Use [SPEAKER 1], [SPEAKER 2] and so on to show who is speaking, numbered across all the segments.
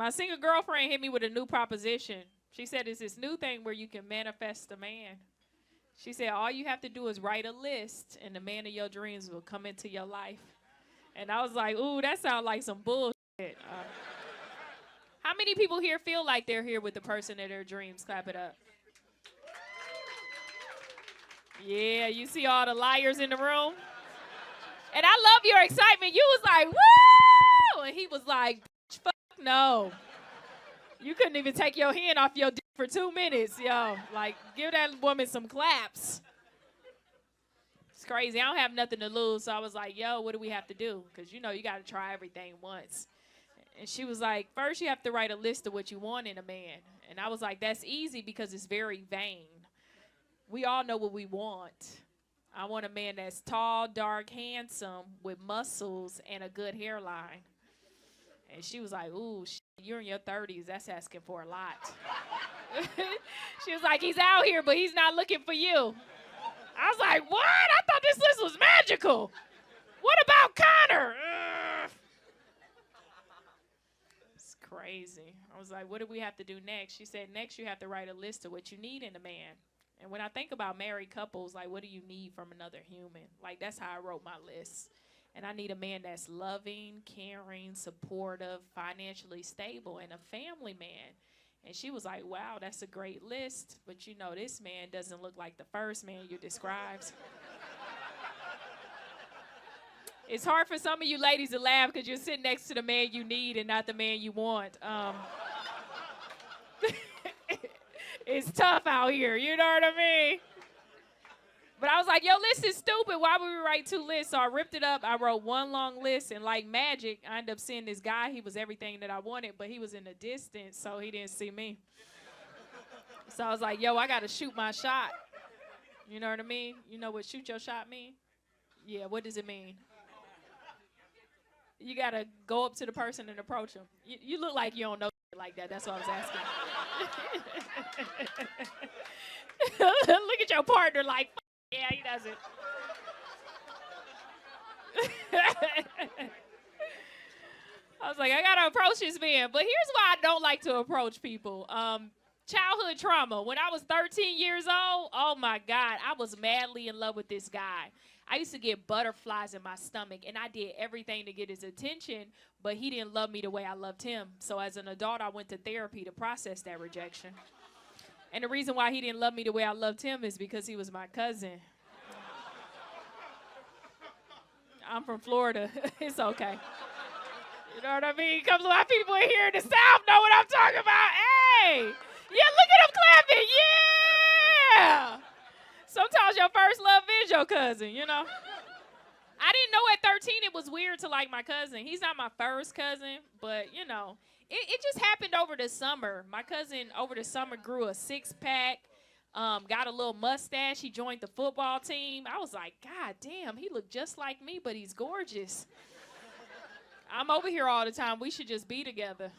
[SPEAKER 1] My single girlfriend hit me with a new proposition. She said it's this new thing where you can manifest a man. She said all you have to do is write a list and the man of your dreams will come into your life. And I was like, ooh, that sounds like some bullshit. How many people here feel like they're here with the person of their dreams? Clap it up. Yeah, you see all the liars in the room? And I love your excitement. You was like, woo! And he was like, fuck no. You couldn't even take your hand off your dick for 2 minutes, yo. Like, give that woman some claps. It's crazy. I don't have nothing to lose, so I was like, yo, what do we have to do? Because, you know, you got to try everything once. And she was like, first you have to write a list of what you want in a man. And I was like, that's easy because it's very vain. We all know what we want. I want a man that's tall, dark, handsome, with muscles and a good hairline. And she was like, ooh, you're in your 30s. That's asking for a lot. She was like, he's out here, but he's not looking for you. I was like, what? I thought this list was magical. What about Connor? It's crazy. I was like, what do we have to do next? She said, next you have to write a list of what you need in a man. And when I think about married couples, like, what do you need from another human? Like, that's how I wrote my list. And I need a man that's loving, caring, supportive, financially stable, and a family man. And she was like, wow, that's a great list. But, you know, this man doesn't look like the first man you described. It's hard for some of you ladies to laugh because you're sitting next to the man you need and not the man you want. It's tough out here, you know what I mean? But I was like, your list is stupid. Why would we write 2 lists? So I ripped it up. I wrote one long list, and like magic, I ended up seeing this guy. He was everything that I wanted, but he was in the distance, so he didn't see me. So I was like, yo, I got to shoot my shot. You know what I mean? You know what shoot your shot mean? Yeah, what does it mean? You got to go up to the person and approach him. You look like you don't know like that. That's what I was asking. Look at your partner like, yeah, he doesn't. I was like, I got to approach this man. But here's why I don't like to approach people. Childhood trauma. When I was 13 years old, oh, my God, I was madly in love with this guy. I used to get butterflies in my stomach, and I did everything to get his attention, but he didn't love me the way I loved him. So as an adult, I went to therapy to process that rejection. And the reason why he didn't love me the way I loved him is because he was my cousin. I'm from Florida. It's okay. You know what I mean? Comes a lot of people in here in the South know what I'm talking about. Hey! Yeah, look at them clapping. Yeah! Sometimes your first love is your cousin, you know? I didn't know at 13 it was weird to like my cousin. He's not my first cousin, but, you know, it just happened over the summer. My cousin over the summer grew a 6-pack, got a little mustache. He joined the football team. I was like, God damn, he looked just like me, but he's gorgeous. I'm over here all the time. We should just be together.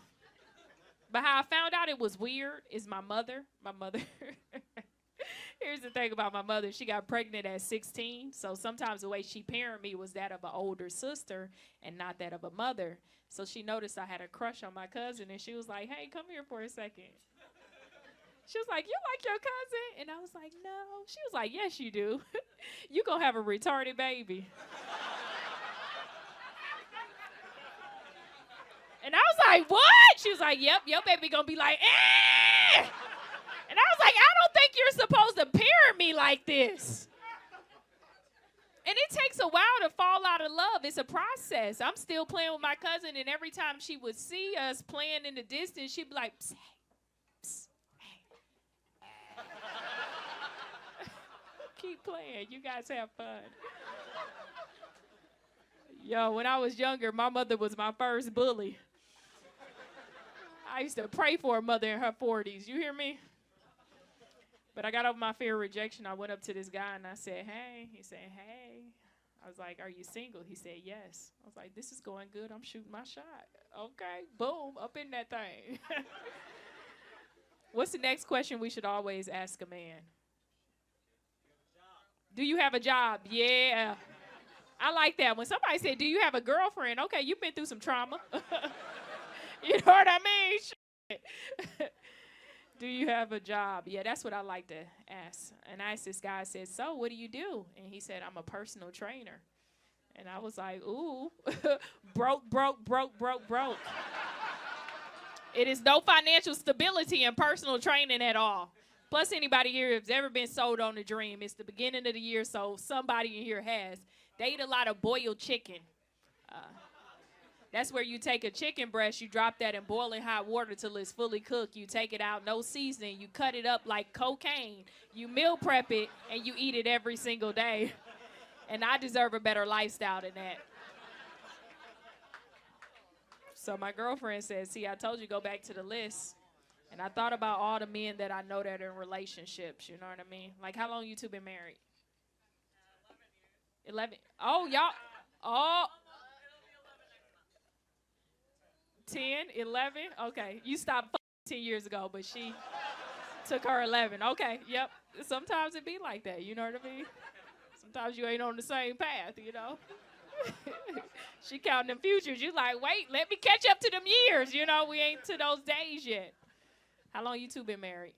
[SPEAKER 1] But how I found out it was weird is my mother. Here's the thing about my mother. She got pregnant at 16, so sometimes the way she parented me was that of an older sister and not that of a mother. So she noticed I had a crush on my cousin, and she was like, hey, come here for a second. She was like, you like your cousin? And I was like, no. She was like, yes, you do. You gonna have a retarded baby. And I was like, what? She was like, yep, your baby gonna be like, eh! And I was like, I don't think you're supposed to parent me like this. And it takes a while to fall out of love. It's a process. I'm still playing with my cousin, and every time she would see us playing in the distance, she'd be like, psst, hey, psst, hey. Keep playing. You guys have fun. Yo, when I was younger, my mother was my first bully. I used to pray for a mother in her 40s. You hear me? But I got over my fear of rejection. I went up to this guy and I said, hey. He said, hey. I was like, are you single? He said, yes. I was like, this is going good. I'm shooting my shot. Okay, boom, up in that thing. What's the next question we should always ask a man? Do you have a job? Yeah. I like that. When somebody said, do you have a girlfriend? Okay, you've been through some trauma. You know what I mean? Do you have a job? Yeah, that's what I like to ask. And I asked this guy, I said, so what do you do? And he said, I'm a personal trainer. And I was like, ooh, broke. It is no financial stability in personal training at all. Plus, anybody here has ever been sold on a dream. It's the beginning of the year, so somebody in here has. They eat a lot of boiled chicken. That's where you take a chicken breast, you drop that in boiling hot water till it's fully cooked. You take it out, no seasoning. You cut it up like cocaine. You meal prep it, and you eat it every single day. And I deserve a better lifestyle than that. So my girlfriend said, see, I told you go back to the list. And I thought about all the men that I know that are in relationships, you know what I mean? Like, how long you two been married? 11. Oh, y'all. Oh. 10, 11. Okay. You stopped 10 years ago, but she took her 11. Okay. Yep. Sometimes it be like that, you know what I mean? Sometimes you ain't on the same path, you know? She counting them futures. You like, wait, let me catch up to them years. You know, we ain't to those days yet. How long you two been married?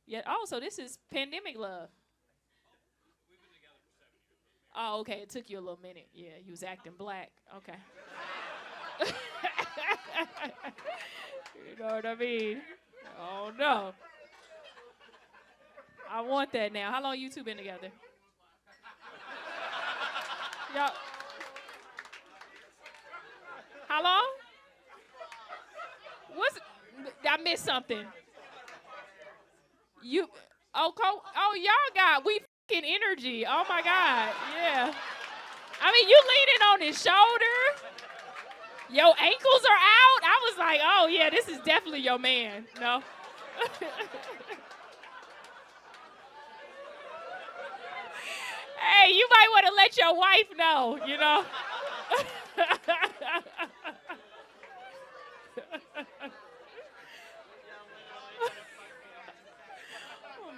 [SPEAKER 1] Yeah. Oh, so this is pandemic love. We've been together for 7 years. Oh, okay. It took you a little minute. Yeah, you was acting black. Okay. You know what I mean? Oh, no. I want that now. How long you two been together? Y'all. How long? I missed something. Y'all got fucking energy. Oh my God, yeah. I mean, you leaning on his shoulder. Your ankles are out. I was like, oh yeah, this is definitely your man. No. Hey, you might want to let your wife know, you know.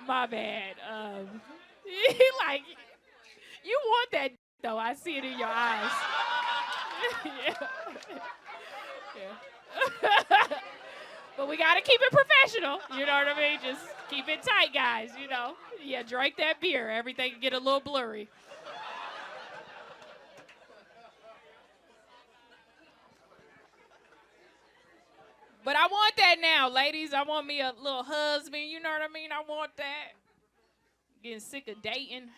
[SPEAKER 1] My bad. Like, you want that though. I see it in your eyes. Yeah. Yeah. But we got to keep it professional. You know what I mean? Just keep it tight, guys, you know. Yeah, drink that beer. Everything can get a little blurry. But I want that now, ladies. I want me a little husband. You know what I mean? I want that. Getting sick of dating.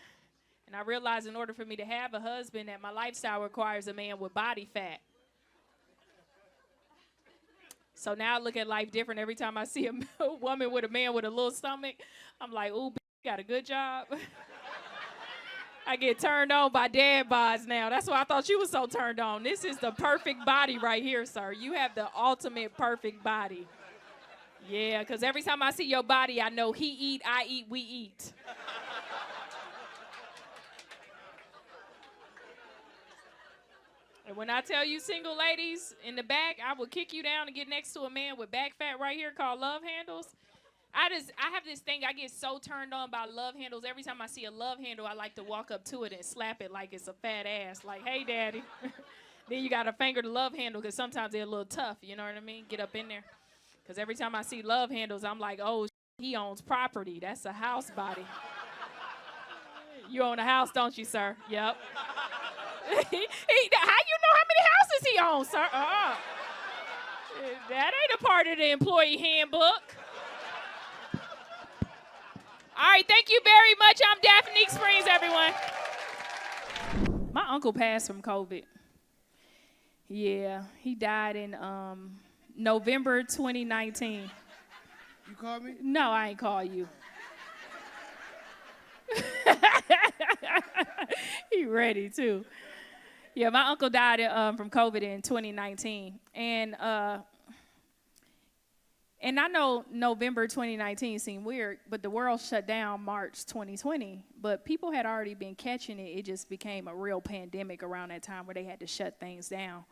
[SPEAKER 1] And I realized in order for me to have a husband that my lifestyle requires a man with body fat. So now I look at life different. Every time I see a woman with a man with a little stomach, I'm like, ooh, you got a good job. I get turned on by dad bods now. That's why I thought you was so turned on. This is the perfect body right here, sir. You have the ultimate perfect body. Yeah, because every time I see your body, I know he eat, I eat, we eat. And when I tell you single ladies in the back, I will kick you down and get next to a man with back fat right here called love handles. I have this thing, I get so turned on by love handles. Every time I see a love handle, I like to walk up to it and slap it like it's a fat ass. Like, hey, daddy. Then you got to finger the love handle because sometimes they're a little tough. You know what I mean? Get up in there. Because every time I see love handles, I'm like, oh, he owns property. That's a house body. You own a house, don't you, sir? Yep. How you know how many houses he owns, sir? That ain't a part of the employee handbook. All right, thank you very much. I'm Daphnique Springs, everyone. My uncle passed from COVID. Yeah, he died in November 2019.
[SPEAKER 2] You called me?
[SPEAKER 1] No, I ain't call you. He ready, too. Yeah, my uncle died from COVID in 2019. And I know November 2019 seemed weird, but the world shut down March 2020. But people had already been catching it. It just became a real pandemic around that time where they had to shut things down.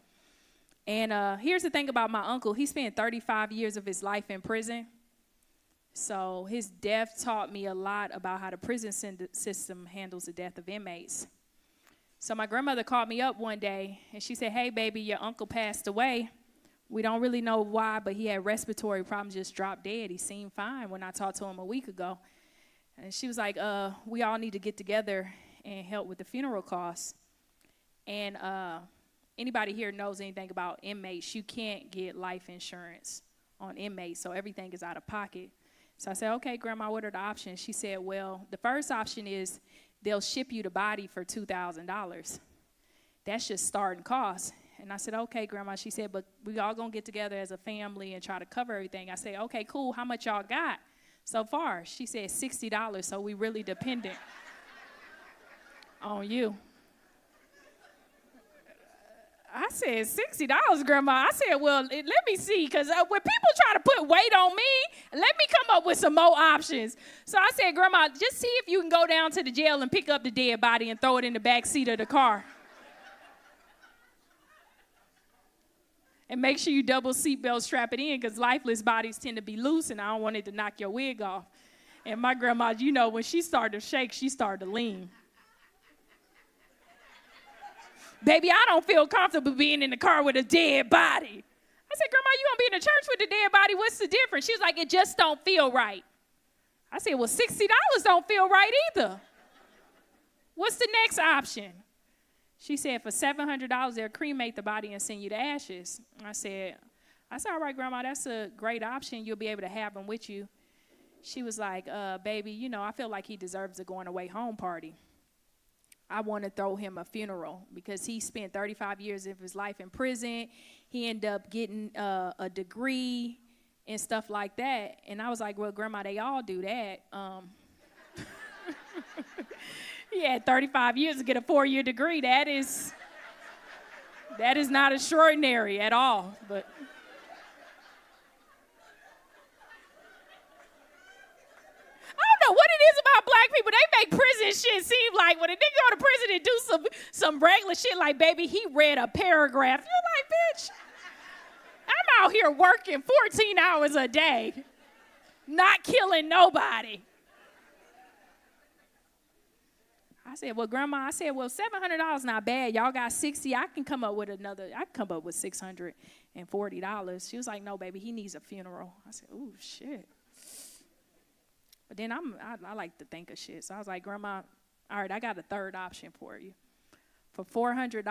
[SPEAKER 1] And here's the thing about my uncle. He spent 35 years of his life in prison. So his death taught me a lot about how the prison system handles the death of inmates. So my grandmother called me up one day, and she said, hey, baby, your uncle passed away. We don't really know why, but he had respiratory problems, just dropped dead. He seemed fine when I talked to him a week ago. And she was like, we all need to get together and help with the funeral costs. And anybody here knows anything about inmates, you can't get life insurance on inmates, so everything is out of pocket. So I said, okay, Grandma, what are the options? She said, well, the first option is they'll ship you the body for $2,000. That's just starting costs. And I said, okay, Grandma. She said, but we all going to get together as a family and try to cover everything. I said, okay, cool. How much y'all got so far? She said $60, so we really dependent on you. I said, $60, Grandma. I said, well, let me see, because when people try to put weight on me, let me come up with some more options. So I said, Grandma, just see if you can go down to the jail and pick up the dead body and throw it in the back seat of the car. And make sure you double seatbelt strap it in, because lifeless bodies tend to be loose, and I don't want it to knock your wig off. And my grandma, you know, when she started to shake, she started to lean. Baby, I don't feel comfortable being in the car with a dead body. I said, Grandma, you gonna be in the church with the dead body? What's the difference? She was like, it just don't feel right. I said, well, $60 don't feel right either. What's the next option? She said, for $700, they'll cremate the body and send you the ashes. I said, all right, Grandma, that's a great option. You'll be able to have them with you. She was like, baby, you know, I feel like he deserves a going away home party. I want to throw him a funeral because he spent 35 years of his life in prison. He ended up getting a degree and stuff like that. And I was like, well, Grandma, they all do that. He had 35 years to get a 4-year degree. That is not extraordinary at all. But I don't know what it is about black people. They make prison shit seem like when a nigga go to prison and do some regular shit like, baby, he read a paragraph. You're like, bitch, I'm out here working 14 hours a day, not killing nobody. I said, well, Grandma, $700 not bad. Y'all got 60. I can come up with $640. She was like, no, baby, he needs a funeral. I said, ooh, shit. But then I like to think of shit. So I was like, Grandma, all right, I got a third option for you. For $400,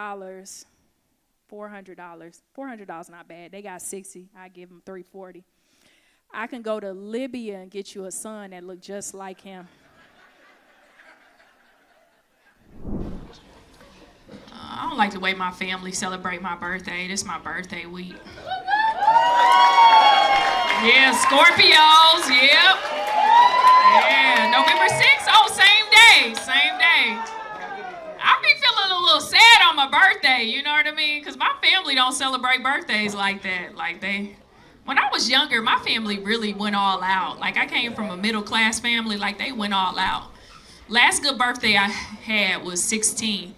[SPEAKER 1] $400 not bad. They got 60. I give them $340. I can go to Libya and get you a son that look just like him. I don't like the way my family celebrate my birthday. This is my birthday week. Yeah, Scorpios, yep. Yeah, November 6th, oh, same day. I be feeling a little sad on my birthday, you know what I mean? Because my family don't celebrate birthdays like that. When I was younger, my family really went all out. Like, I came from a middle-class family, like, they went all out. Last good birthday I had was 16.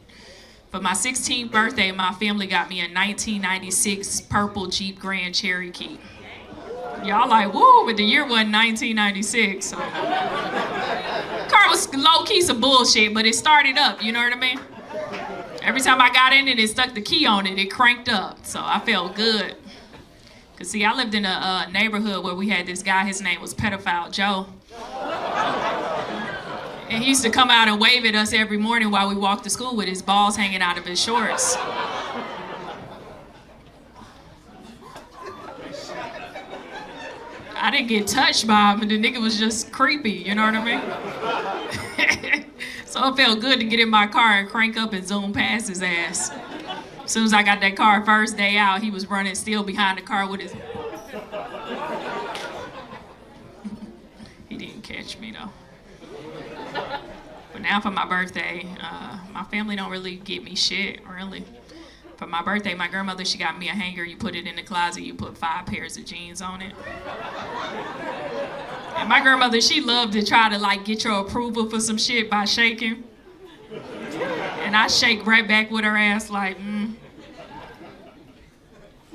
[SPEAKER 1] For my 16th birthday, my family got me a 1996 purple Jeep Grand Cherokee. Y'all like, woo, but the year wasn't 1996. So. Car was low-key some bullshit, but it started up, you know what I mean? Every time I got in it, it stuck the key on it, it cranked up, so I felt good. Because, see, I lived in a neighborhood where we had this guy, his name was Pedophile Joe. And he used to come out and wave at us every morning while we walked to school with his balls hanging out of his shorts. I didn't get touched by him, but the nigga was just creepy, you know what I mean? So it felt good to get in my car and crank up and zoom past his ass. As soon as I got that car, first day out, he was running still behind the car with his... He didn't catch me, though. But now for my birthday, my family don't really get me shit, really. For my birthday, my grandmother, she got me a hanger. You put it in the closet, you put 5 pairs of jeans on it. And my grandmother, she loved to try to, like, get your approval for some shit by shaking. And I shake right back with her ass like,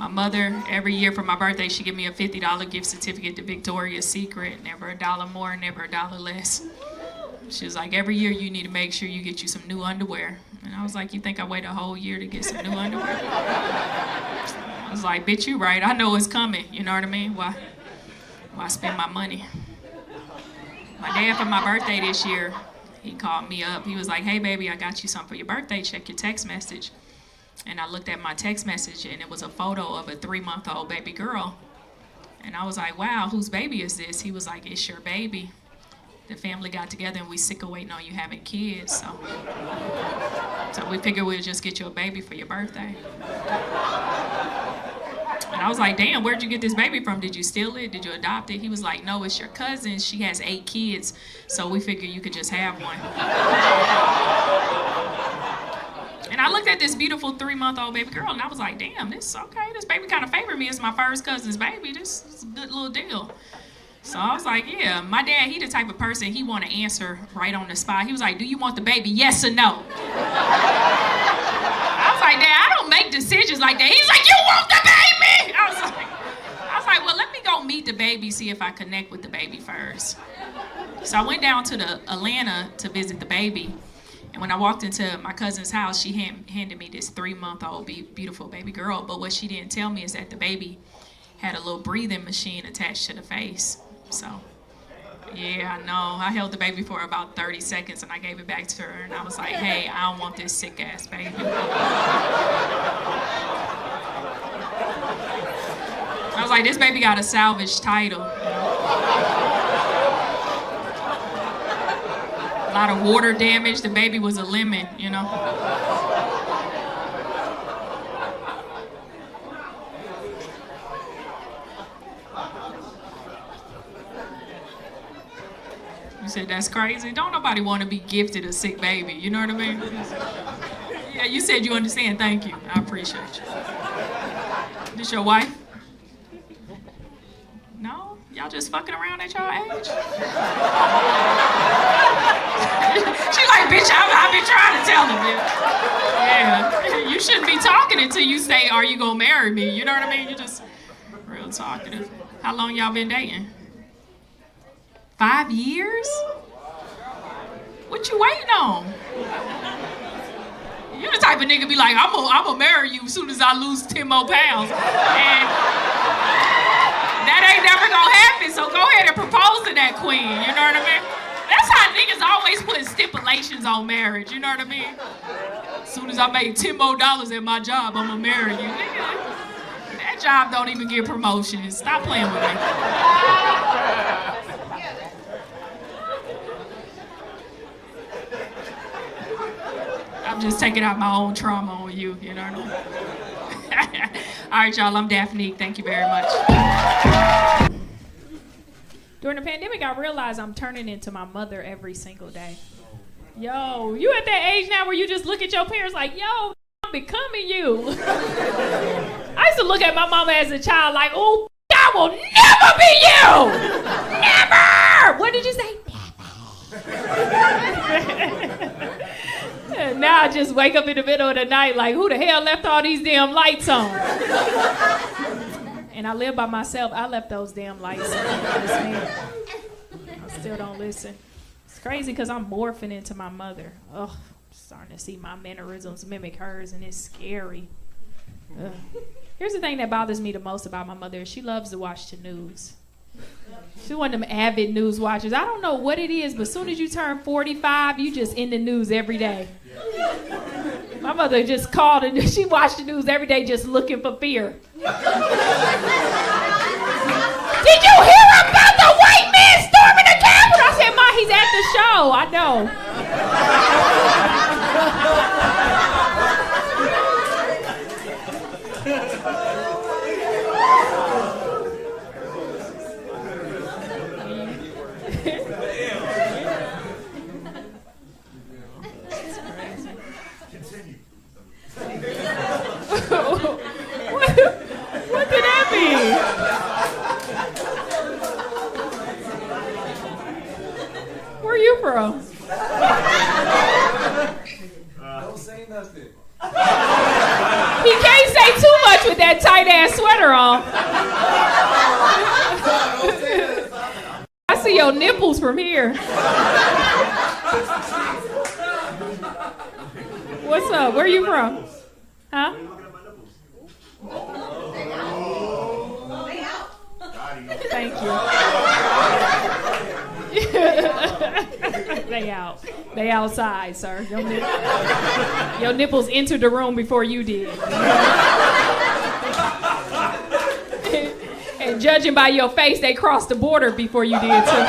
[SPEAKER 1] My mother, every year for my birthday, she give me a $50 gift certificate to Victoria's Secret. Never $1 more, never $1 less. She was like, every year you need to make sure you get you some new underwear. And I was like, you think I wait a whole year to get some new underwear? I was like, bitch, you right. I know it's coming. You know what I mean? Why spend my money? My dad, for my birthday this year, he called me up. He was like, hey, baby, I got you something for your birthday. Check your text message. And I looked at my text message, and it was a photo of a 3-month-old baby girl. And I was like, wow, whose baby is this? He was like, it's your baby. The family got together, and we sick of waiting on you having kids. So we figured we'd just get you a baby for your birthday. And I was like, damn, where'd you get this baby from? Did you steal it? Did you adopt it? He was like, no, it's your cousin. She has 8 kids, so we figured you could just have one. And I looked at this beautiful 3-month-old baby girl, and I was like, damn, this okay. This baby kind of favored me. It's my first cousin's baby. This is a good little deal. So I was like, yeah. My dad, he the type of person, he want to answer right on the spot. He was like, do you want the baby? Yes or no? I was like, Dad, I don't make decisions like that. He's like, you want the baby? I was like, well, let me go meet the baby, see if I connect with the baby first. So I went down to Atlanta to visit the baby. And when I walked into my cousin's house, she handed me this 3-month-old beautiful baby girl. But what she didn't tell me is that the baby had a little breathing machine attached to the face. So, yeah, I know. I held the baby for about 30 seconds, and I gave it back to her. And I was like, hey, I don't want this sick-ass baby. I was like, this baby got a salvage title. A lot of water damage. The baby was a lemon, you know. You said that's crazy? Don't nobody want to be gifted a sick baby, you know what I mean? Yeah, you said you understand. Thank you. I appreciate you. This your wife? No? Y'all just fucking around at y'all age? She like, bitch, I've been trying to tell him, bitch. Yeah, you shouldn't be talking until you say, are you gonna marry me? You know what I mean? You just real talkative. How long y'all been dating? 5 years? What you waiting on? You the type of nigga be like, I'm gonna marry you as soon as I lose 10 more pounds. And that ain't never gonna happen, so go ahead and propose to that queen, you know what I mean? That's how niggas always put stipulations on marriage, you know what I mean? As soon as I make $10 more at my job, I'm gonna marry you. Nigga, that job don't even get promotions. Stop playing with me. I'm just taking out my own trauma on you, you know what I mean? All right, y'all, I'm Daphnique. Thank you very much. During the pandemic, I realized I'm turning into my mother every single day. Yo, you at that age now where you just look at your parents like, yo, I'm becoming you. I used to look at my mama as a child like, oh, I will never be you! Never! What did you say? Never. Now I just wake up in the middle of the night like, who the hell left all these damn lights on? And I live by myself. I left those damn lights on. I still don't listen. It's crazy because I'm morphing into my mother. Ugh, I'm starting to see my mannerisms mimic hers, and it's scary. Ugh. Here's the thing that bothers me the most about my mother. She loves to watch the news. She's one of them avid news watchers. I don't know what it is, but as soon as you turn 45, you just in the news every day. My mother just called and she watched the news every day just looking for fear. Did you hear about the white man storming the Capitol? I said, Ma, he's at the show. I know. What did that mean? Where are you from?
[SPEAKER 2] Don't say nothing.
[SPEAKER 1] He can't say too much with that tight ass sweater on. I see your nipples from here. What's up? Where are you from? Huh? Thank you. They out. They outside, sir. Your nipples entered the room before you did. And judging by your face, they crossed the border before you did too.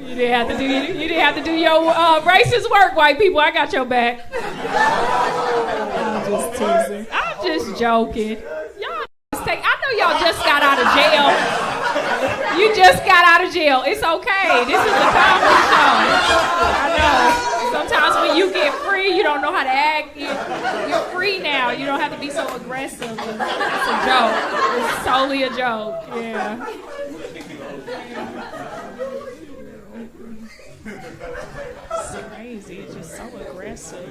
[SPEAKER 1] You didn't have to do your racist work, white people. I got your back. I'm just teasing. I'm just joking. I know y'all just got out of jail. You just got out of jail. It's okay. This is a comedy show. I know. Sometimes when you get free, you don't know how to act. You're free now. You don't have to be so aggressive. It's a joke. It's solely a joke. Yeah. It's crazy. It's just so aggressive.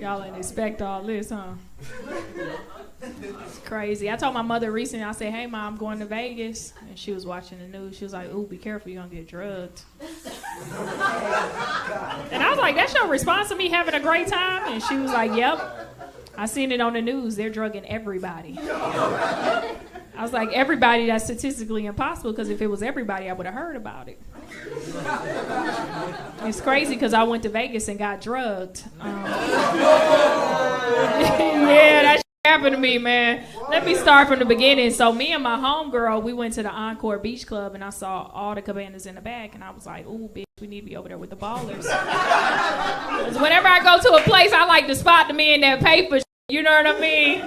[SPEAKER 1] Y'all didn't expect all this, huh? It's crazy. I told my mother recently, I said, hey, Mom, I'm going to Vegas. And she was watching the news. She was like, ooh, be careful, you're going to get drugged. And I was like, that's your response to me having a great time? And she was like, yep. I seen it on the news. They're drugging everybody. I was like, everybody, that's statistically impossible, because if it was everybody, I would have heard about it. It's crazy because I went to Vegas and got drugged. Yeah, that shit happened to me, man. Let me start from the beginning. So me and my homegirl, we went to the Encore Beach Club, and I saw all the cabanas in the back, and I was like, ooh, bitch, we need to be over there with the ballers. 'Cause whenever I go to a place, I like to spot the men that pay for shit, you know what I mean?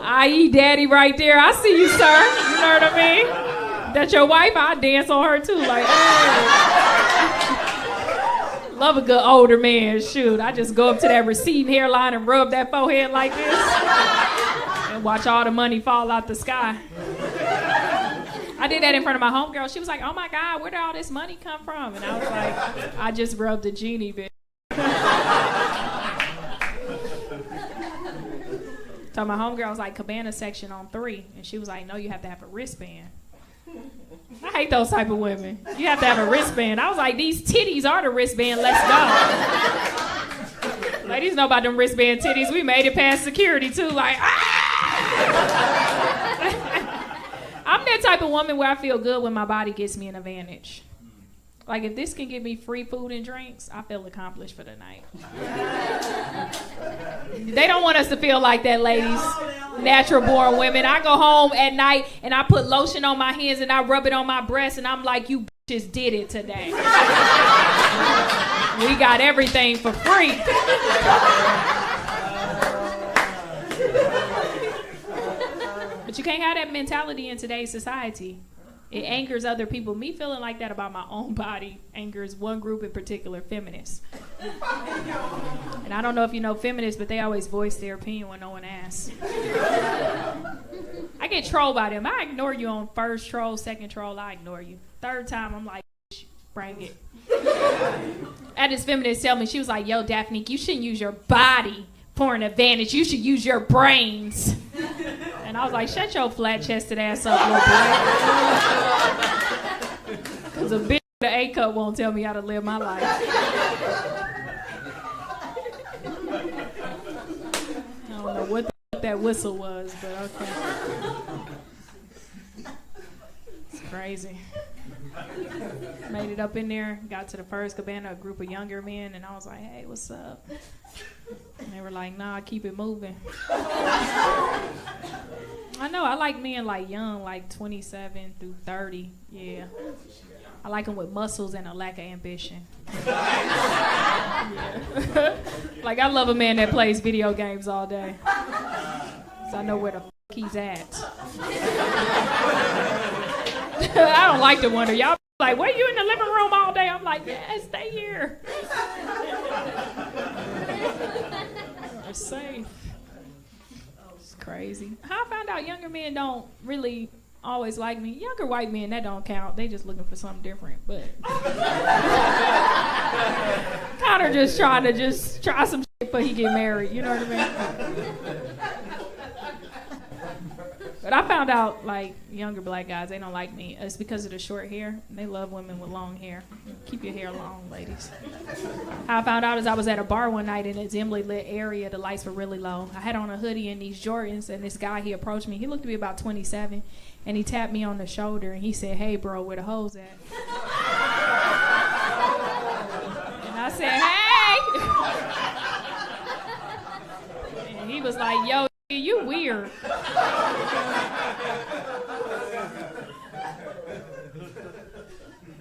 [SPEAKER 1] I.e. daddy right there. I see you, sir. You know what I mean? That's your wife? I dance on her too. Like, hey. Love a good older man. Shoot, I just go up to that receding hairline and rub that forehead like this and watch all the money fall out the sky. I did that in front of my homegirl. She was like, oh my God, where did all this money come from? And I was like, I just rubbed the genie, bitch. So my homegirl was like, cabana section on 3. And she was like, no, you have to have a wristband. I hate those type of women. You have to have a wristband. I was like, these titties are the wristband. Let's go. Ladies know about them wristband titties. We made it past security too. Like, I'm that type of woman where I feel good when my body gets me an advantage. Like, if this can give me free food and drinks, I feel accomplished for the night. They don't want us to feel like that, ladies. Natural born women. I go home at night and I put lotion on my hands and I rub it on my breast and I'm like, you bitches did it today. We got everything for free. But you can't have that mentality in today's society. It angers other people. Me feeling like that about my own body angers one group in particular, feminists. And I don't know if you know feminists, but they always voice their opinion when no one asks. I get trolled by them. I ignore you on first troll, second troll, I ignore you. Third time, I'm like, bring it. I had this feminist tell me, she was like, yo, Daphnique, you shouldn't use your body for an advantage. You should use your brains. And I was like, shut your flat-chested ass up, little boy. Because a bitch with an A-cup won't tell me how to live my life. I don't know what the fuck that whistle was, but okay. It's crazy. Made it up in there, got to the first cabana, a group of younger men, and I was like, hey, what's up? And they were like, nah, keep it moving. I know, I like men like young, like 27 through 30, yeah. I like them with muscles and a lack of ambition. Yeah. Like, I love a man that plays video games all day. So I know where the fuck he's at. I don't like to wonder. Y'all like, were you in the living room all day? I'm like, yeah, stay here. You're safe. It's crazy. How I found out younger men don't really always like me. Younger white men, that don't count. They just looking for something different. But Connor just trying to try some shit before he get married. You know what I mean? But I found out, like, younger black guys, they don't like me. It's because of the short hair. They love women with long hair. Keep your hair long, ladies. How I found out is I was at a bar one night in a dimly lit area. The lights were really low. I had on a hoodie and these Jordans, and this guy, he approached me. He looked to be about 27, and he tapped me on the shoulder, and he said, "Hey, bro, where the hoes at?" And I said, "Hey." And he was like, "Yo, you weird."